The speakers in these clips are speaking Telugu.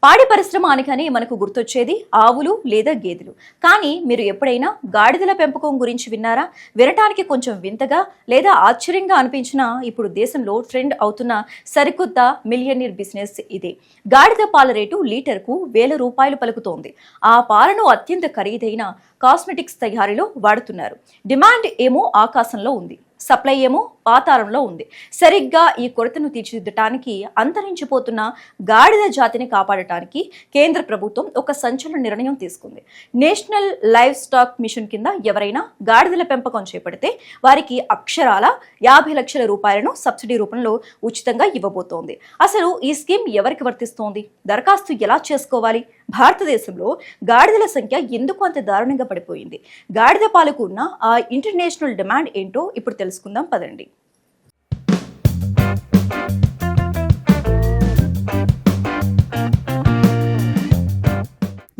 పాడి పరిశ్రమ అనగానే మనకు గుర్తొచ్చేది ఆవులు లేదా గేదెలు. కానీ మీరు ఎప్పుడైనా గాడిదల పెంపకం గురించి విన్నారా? వినటానికి కొంచెం వింతగా లేదా ఆశ్చర్యంగా అనిపించినా ఇప్పుడు దేశంలో ట్రెండ్ అవుతున్న సరికొత్త మిలియనీర్ బిజినెస్ ఇదే. గాడిద పాల రేటు లీటర్కు ₹1000 పలుకుతోంది. ఆ పాలను అత్యంత ఖరీదైన కాస్మెటిక్స్ తయారీలో వాడుతున్నారు. డిమాండ్ ఏమో ఆకాశంలో ఉంది, సప్లై ఏమో పాతాళంలో ఉంది. సరిగ్గా ఈ కొరతను తీర్చిదిద్దటానికి అంతరించిపోతున్న గాడిద జాతిని కాపాడటానికి కేంద్ర ప్రభుత్వం ఒక సంచలన నిర్ణయం తీసుకుంది. నేషనల్ లైవ్ స్టాక్ మిషన్ కింద ఎవరైనా గాడిదల పెంపకం చేపడితే వారికి అక్షరాల ₹50 లక్షల సబ్సిడీ రూపంలో ఉచితంగా ఇవ్వబోతోంది. అసలు ఈ స్కీమ్ ఎవరికి వర్తిస్తోంది? దరఖాస్తు ఎలా చేసుకోవాలి? భారతదేశంలో గాడిదల సంఖ్య ఎందుకు అంత దారుణంగా పడిపోయింది? గాడిద పాలకు ఉన్న ఆ ఇంటర్నేషనల్ డిమాండ్ ఏంటో ఇప్పుడు తెలుసుకుందాం పదండి.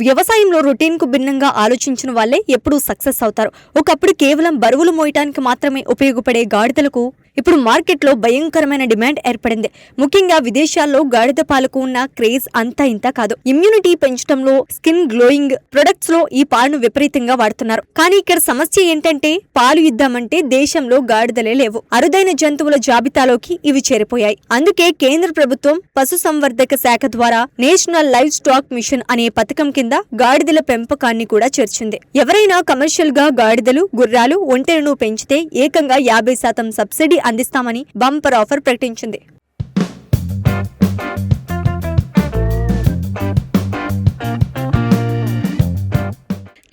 వ్యవసాయంలో రొటీన్ కు భిన్నంగా ఆలోచించిన వాళ్లే ఎప్పుడూ సక్సెస్ అవుతారు. ఒకప్పుడు కేవలం బరువులు మోయటానికి మాత్రమే ఉపయోగపడే గాడిదలకు ఇప్పుడు మార్కెట్లో భయంకరమైన డిమాండ్ ఏర్పడింది. ముఖ్యంగా విదేశాల్లో గాడిద పాలకు ఉన్న క్రేజ్ అంతా ఇంత కాదు. ఇమ్యూనిటీ పెంచడంలో, స్కిన్ గ్లోయింగ్ ప్రొడక్ట్స్ లో ఈ పాలను విపరీతంగా వాడుతున్నారు. కానీ ఇక్కడ సమస్య ఏంటంటే పాలు ఇద్దామంటే దేశంలో గాడిదలే లేవు. అరుదైన జంతువుల జాబితాలోకి ఇవి చేరిపోయాయి. అందుకే కేంద్ర ప్రభుత్వం పశుసంవర్ధక శాఖ ద్వారా నేషనల్ లైవ్ స్టాక్ మిషన్ అనే పథకం కింద గాడిదల పెంపకాన్ని కూడా చేర్చింది. ఎవరైనా కమర్షియల్ గా గాడిదలు, గుర్రాలు, ఒంటెలను పెంచితే ఏకంగా 50% సబ్సిడీ అందిస్తామని బంపర్ ఆఫర్ ప్రకటించింది.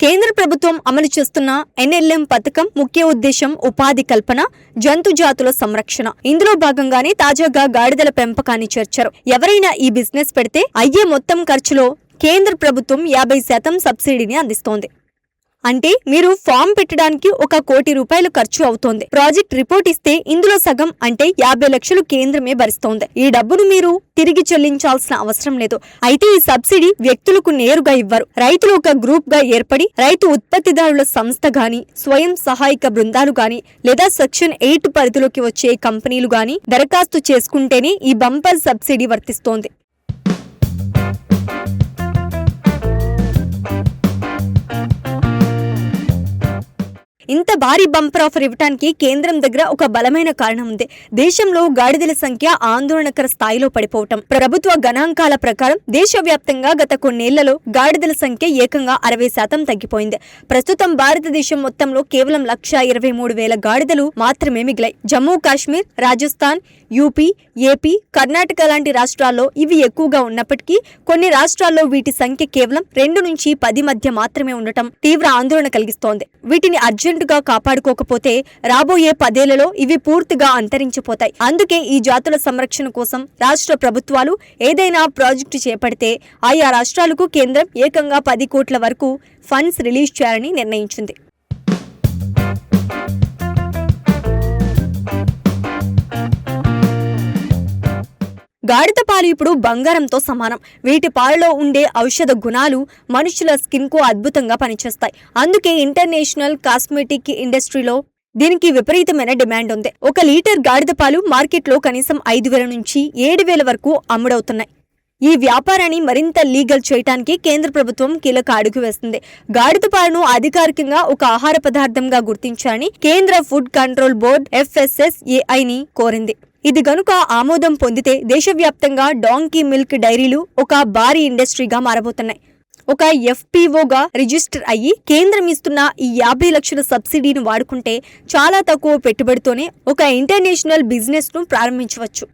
కేంద్ర ప్రభుత్వం అమలు చేస్తున్న ఎన్ఎల్ఎం పథకం ముఖ్య ఉద్దేశం ఉపాధి కల్పన, జంతు జాతుల సంరక్షణ. ఇందులో భాగంగానే తాజాగా గాడిదల పెంపకాన్ని చేర్చారు. ఎవరైనా ఈ బిజినెస్ పెడితే అయ్యే మొత్తం ఖర్చులో కేంద్ర ప్రభుత్వం 50% సబ్సిడీని అందిస్తోంది. అంటే మీరు ఫామ్ పెట్టడానికి ₹1 కోటి ఖర్చు అవుతోంది. ప్రాజెక్ట్ రిపోర్ట్ ఇస్తే ఇందులో సగం అంటే 50 లక్షలు కేంద్రమే భరిస్తోంది. ఈ డబ్బును మీరు తిరిగి చెల్లించాల్సిన అవసరం లేదు. అయితే ఈ సబ్సిడీ వ్యక్తులకు నేరుగా ఇవ్వరు. రైతులు ఒక గ్రూప్ గా ఏర్పడి రైతు ఉత్పత్తిదారుల సంస్థ గాని, స్వయం సహాయక బృందాలు గాని లేదా సెక్షన్ 8 పరిధిలోకి వచ్చే కంపెనీలు గాని దరఖాస్తు చేసుకుంటేనే ఈ బంపర్ సబ్సిడీ వర్తిస్తోంది. ఇంత భారీ బంపర్ ఆఫర్ ఇవ్వడానికి కేంద్రం దగ్గర ఒక బలమైన కారణం ఉంది. దేశంలో గాడిదల సంఖ్య ఆందోళనకర స్థాయిలో పడిపోవటం. ప్రభుత్వ గణాంకాల ప్రకారం దేశవ్యాప్తంగా గత కొన్నేళ్లలో గాడిదల సంఖ్య ఏకంగా 60% తగ్గిపోయింది. ప్రస్తుతం భారతదేశం మొత్తంలో కేవలం 1,23,000 గాడిదలు మాత్రమే మిగిలాయి. జమ్మూ కాశ్మీర్, రాజస్థాన్, యూపీ, ఏపీ, కర్ణాటక లాంటి రాష్ట్రాల్లో ఇవి ఎక్కువగా ఉన్నప్పటికీ కొన్ని రాష్ట్రాల్లో వీటి సంఖ్య కేవలం 2 నుంచి 10 మధ్య మాత్రమే ఉండటం తీవ్ర ఆందోళన కలిగిస్తోంది. వీటిని అర్జెంటుగా కాపాడుకోకపోతే రాబోయే 10 ఏళ్లలో ఇవి పూర్తిగా అంతరించిపోతాయి. అందుకే ఈ జాతుల సంరక్షణ కోసం రాష్ట్ర ప్రభుత్వాలు ఏదైనా ప్రాజెక్టు చేపడితే ఆయా రాష్ట్రాలకు కేంద్రం ఏకంగా 10 కోట్ల వరకు ఫండ్స్ రిలీజ్ చేయాలని నిర్ణయించింది. గాడిద పాలు ఇప్పుడు బంగారంతో సమానం. వీటి పాలలో ఉండే ఔషధ గుణాలు మనుషుల స్కిన్ కు అద్భుతంగా పనిచేస్తాయి. అందుకే ఇంటర్నేషనల్ కాస్మెటిక్ ఇండస్ట్రీలో దీనికి విపరీతమైన డిమాండ్ ఉంది. 1 లీటర్ గాడిద పాలు మార్కెట్లో కనీసం 5,000 నుంచి 7,000 వరకు అమ్ముడవుతున్నాయి. ఈ వ్యాపారాన్ని మరింత లీగల్ చేయడానికి కేంద్ర ప్రభుత్వం కీలక అడుగు వేస్తుంది. గాడిద పాలను అధికారికంగా ఒక ఆహార పదార్థంగా గుర్తించాలని కేంద్ర ఫుడ్ కంట్రోల్ బోర్డ్ FSSAIని కోరింది. ఇది గనుక ఆమోదం పొందితే దేశవ్యాప్తంగా డాంకీ మిల్క్ డైరీలు ఒక భారీ ఇండస్ట్రీగా మారబోతున్నాయి. ఒక FPOగా రిజిస్టర్ అయ్యి కేంద్రం ఇస్తున్న ఈ 50 లక్షల సబ్సిడీని వాడుకుంటే చాలా తక్కువ పెట్టుబడితోనే ఒక ఇంటర్నేషనల్ బిజినెస్ ను ప్రారంభించవచ్చు.